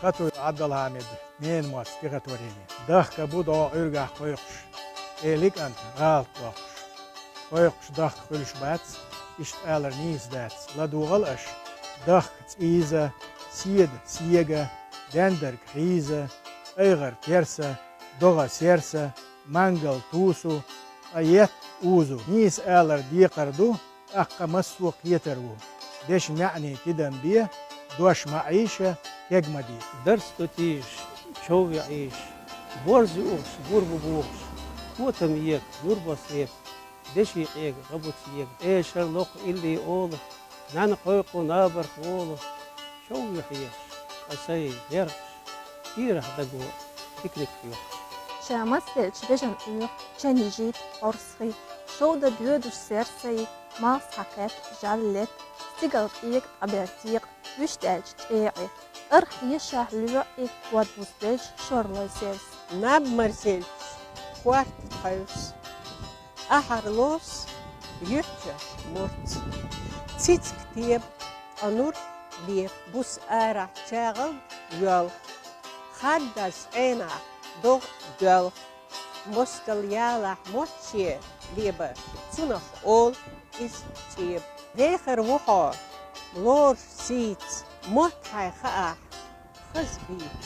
خطو عبد الله حامد نين ماس تغتوريني دخ كبودا ارجع قيقش إليك أنت غلط وقش قيقش دخ كلش باتس إشت آلر نيس داتس لدو غلقش دخ إيزا سيد سيجا دندر كريزا أيغر تيرسا دوغا سيرسا مانجل توسو أيت أوزو نيس آلر ديقردو أقا مسوق يترو ديش معني تدن بيه دوش معيشة يجمدي درس تتيش شو يعيش بورز يوش بوربو بوش موتم يك يربص يك ديش يقيق غبوت يك ايش اللوق اللي يقوله نان قيقو نابر قوله شو يحيش أسي يرش يرح دقور تكرك فيه Şamastel çibejan uyuq, çenijit, orsqi, şovda düödüş sersayı, mas haket, jallet, stigal iyik, abertiq, vüştelç çeği, ırhiye şahlü'i, vadbuzdelç, şorlay sers. ناب مرسلش خوارت خيوس أحرلوس يحجة مرت تيت كتيب أنور ليب بوس آرح شاغل يول خدس عينا دوغ دول مستل يالح موتشي ليبا تنخ أول إس تيب ديخر وحا لور سيت موت حي خاح خزبيت